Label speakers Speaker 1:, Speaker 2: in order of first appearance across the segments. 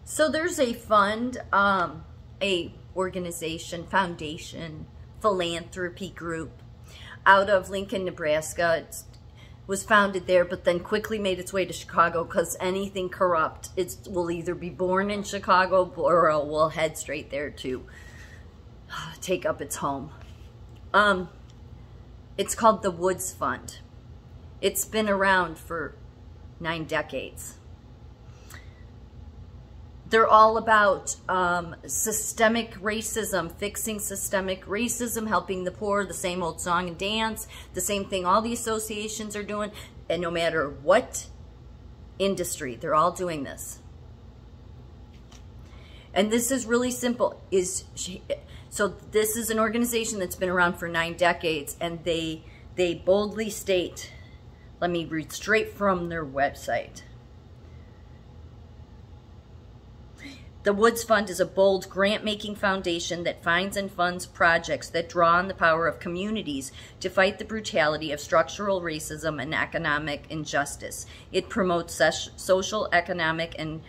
Speaker 1: So there's a fund, a organization, foundation, philanthropy group out of Lincoln, Nebraska. It was founded there, but then quickly made its way to Chicago because anything corrupt, it will either be born in Chicago or it will head straight there to take up its home. It's called the Woods Fund. It's been around for 9 decades. They're all about systemic racism, fixing systemic racism, helping the poor, the same old song and dance, the same thing all the associations are doing. And no matter what industry, they're all doing this. And this is really simple. So this is an organization that's been around for 9 decades, and they boldly state, let me read straight from their website. The Woods Fund is a bold grant-making foundation that finds and funds projects that draw on the power of communities to fight the brutality of structural racism and economic injustice. It promotes social, economic, and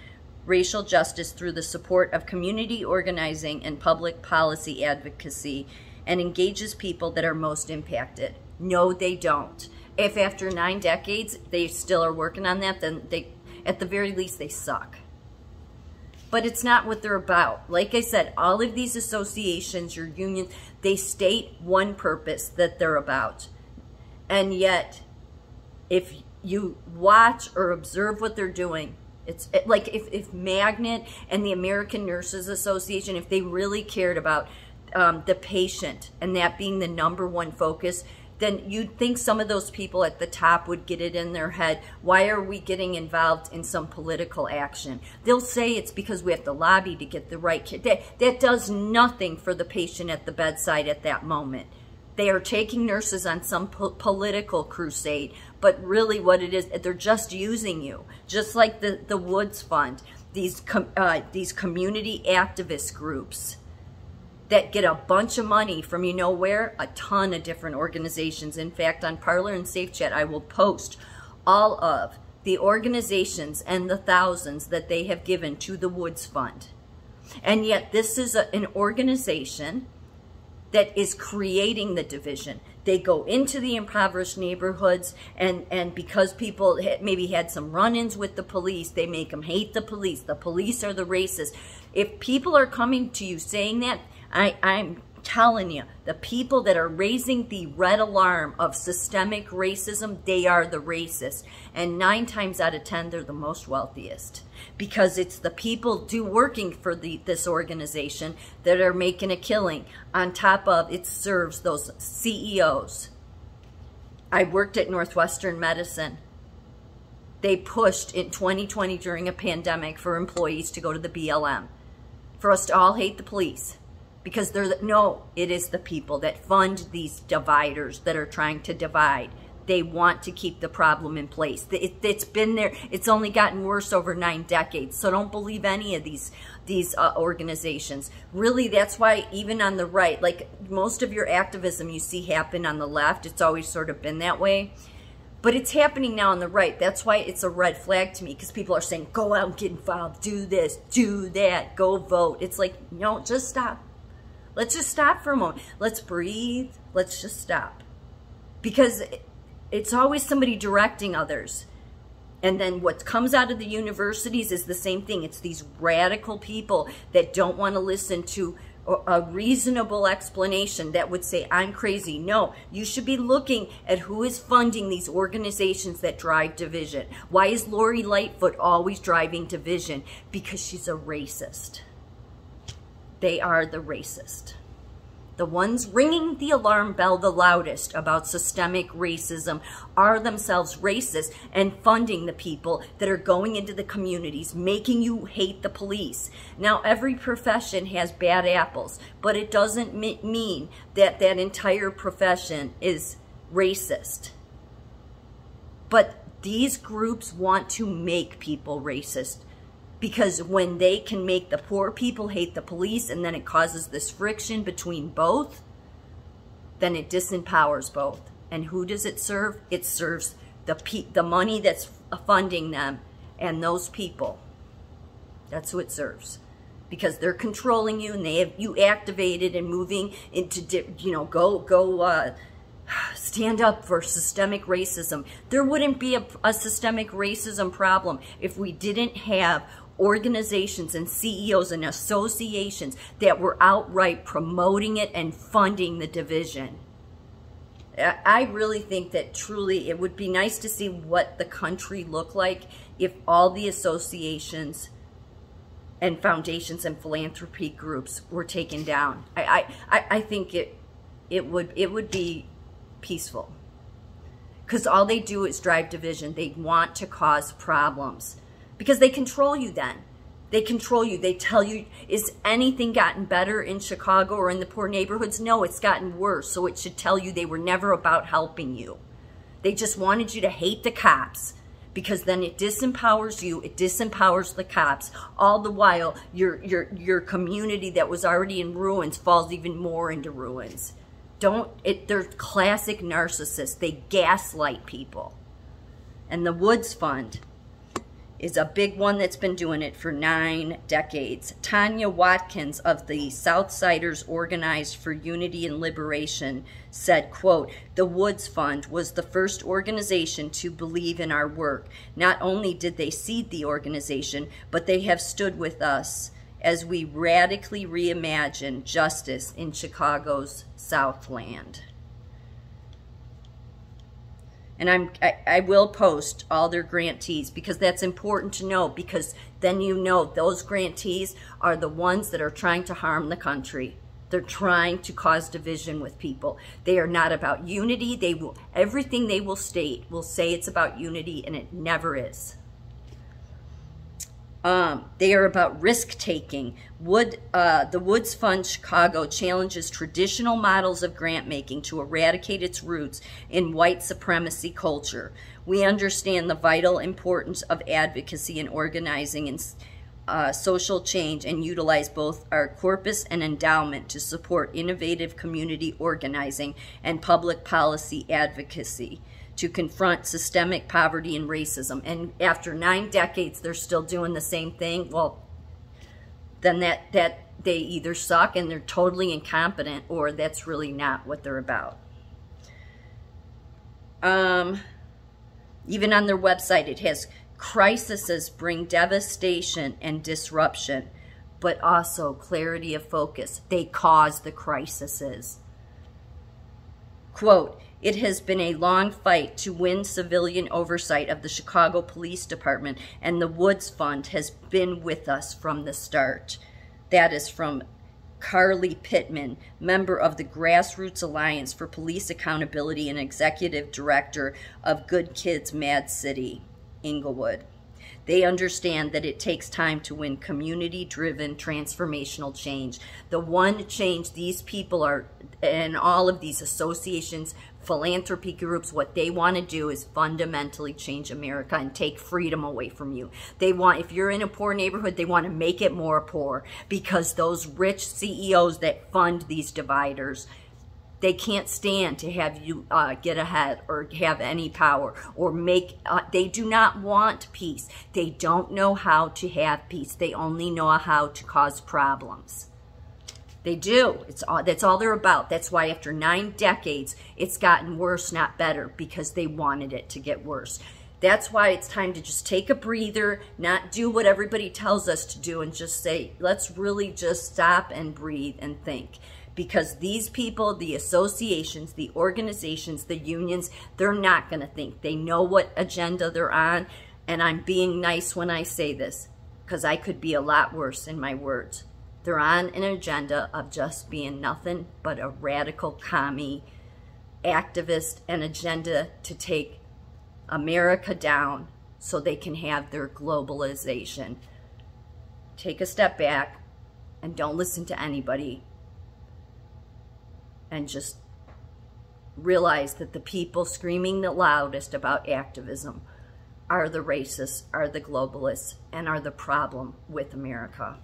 Speaker 1: racial justice through the support of community organizing and public policy advocacy, and engages people that are most impacted. No, they don't. If after 9 decades they still are working on that, then at the very least, they suck. But it's not what they're about. Like I said, all of these associations, your unions, they state one purpose that they're about. And yet, if you watch or observe what they're doing, it's like if Magnet and the American Nurses Association, if they really cared about the patient and that being the #1 focus, then you'd think some of those people at the top would get it in their head, why are we getting involved in some political action? They'll say it's because we have to lobby to get the right kid. That does nothing for the patient at the bedside at that moment. They are taking nurses on some political crusade, but really what it is, they're just using you. Just like the Woods Fund, these community activist groups that get a bunch of money from you know where? A ton of different organizations. In fact, on Parler and SafeChat, I will post all of the organizations and the thousands that they have given to the Woods Fund. And yet this is an organization that is creating the division. They go into the impoverished neighborhoods, and because people maybe had some run-ins with the police, they make them hate the police. The police are the racists. If people are coming to you saying that, I'm telling you, the people that are raising the red alarm of systemic racism, they are the racists. And 9 times out of 10, they're the most wealthiest. Because it's the people working for this organization that are making a killing. On top of, it serves those CEOs. I worked at Northwestern Medicine. They pushed in 2020 during a pandemic for employees to go to the BLM. For us to all hate the police. Because no, it is the people that fund these dividers that are trying to divide. They want to keep the problem in place. It's been there. It's only gotten worse over 9 decades. So don't believe any of these organizations. Really, that's why even on the right, like most of your activism you see happen on the left, it's always sort of been that way. But it's happening now on the right. That's why it's a red flag to me, because people are saying, go out and get involved, do this, do that, go vote. It's like, no, just stop. Let's just stop for a moment. Let's breathe. Let's just stop. Because it's always somebody directing others. And then what comes out of the universities is the same thing. It's these radical people that don't want to listen to a reasonable explanation that would say, I'm crazy. No, you should be looking at who is funding these organizations that drive division. Why is Lori Lightfoot always driving division? Because she's a racist. They are the racist. The ones ringing the alarm bell the loudest about systemic racism are themselves racist and funding the people that are going into the communities, making you hate the police. Now, every profession has bad apples, but it doesn't mean that that entire profession is racist. But these groups want to make people racist. Because when they can make the poor people hate the police and then it causes this friction between both, then it disempowers both. And who does it serve? It serves the money that's funding them and those people. That's who it serves. Because they're controlling you, and they have you activated and moving into, go stand up for systemic racism. There wouldn't be a systemic racism problem if we didn't have organizations and CEOs and associations that were outright promoting it and funding the division. I really think that truly it would be nice to see what the country looked like if all the associations and foundations and philanthropy groups were taken down. I think it would be peaceful, because all they do is drive division. They want to cause problems because they control you. Then they control you. They tell you, is anything gotten better in Chicago or in the poor neighborhoods? No, it's gotten worse. So it should tell you they were never about helping you. They just wanted you to hate the cops, because then it disempowers you, it disempowers the cops. All the while, your community that was already in ruins falls even more into ruins. They're classic narcissists. They gaslight people. And the Woods Fund is a big one that's been doing it for 9 decades. Tanya Watkins of the Southsiders Organized for Unity and Liberation said, quote, "The Woods Fund was the first organization to believe in our work. Not only did they seed the organization, but they have stood with us as we radically reimagine justice in Chicago's Southland." And I will post all their grantees, because that's important to know, because then you know those grantees are the ones that are trying to harm the country. They're trying to cause division with people. They are not about unity. Everything they will state will say it's about unity, and it never is. They are about risk-taking. The Woods Fund Chicago challenges traditional models of grant-making to eradicate its roots in white supremacy culture. We understand the vital importance of advocacy and organizing and social change, and utilize both our corpus and endowment to support innovative community organizing and public policy advocacy to confront systemic poverty and racism. And after 9 decades, they're still doing the same thing. Well, then that they either suck and they're totally incompetent, or that's really not what they're about. Even on their website, it has crises bring devastation and disruption, but also clarity of focus. They cause the crises. Quote, "It has been a long fight to win civilian oversight of the Chicago Police Department, and the Woods Fund has been with us from the start." That is from Carly Pittman, member of the Grassroots Alliance for Police Accountability and executive director of Good Kids Mad City, Inglewood. They understand that it takes time to win community-driven transformational change. The one change these people are, and all of these associations, philanthropy groups, what they want to do is fundamentally change America and take freedom away from you. They want, if you're in a poor neighborhood, they want to make it more poor, because those rich CEOs that fund these dividers, they can't stand to have you get ahead or have any power or make, they do not want peace. They don't know how to have peace. They only know how to cause problems. They do. That's all they're about. That's why after 9 decades, it's gotten worse, not better, because they wanted it to get worse. That's why it's time to just take a breather, not do what everybody tells us to do, and just say, let's really just stop and breathe and think. Because these people, the associations, the organizations, the unions, they're not going to think. They know what agenda they're on, and I'm being nice when I say this, because I could be a lot worse in my words. They're on an agenda of just being nothing but a radical commie activist, an agenda to take America down so they can have their globalization. Take a step back and don't listen to anybody, and just realize that the people screaming the loudest about activism are the racists, are the globalists, and are the problem with America.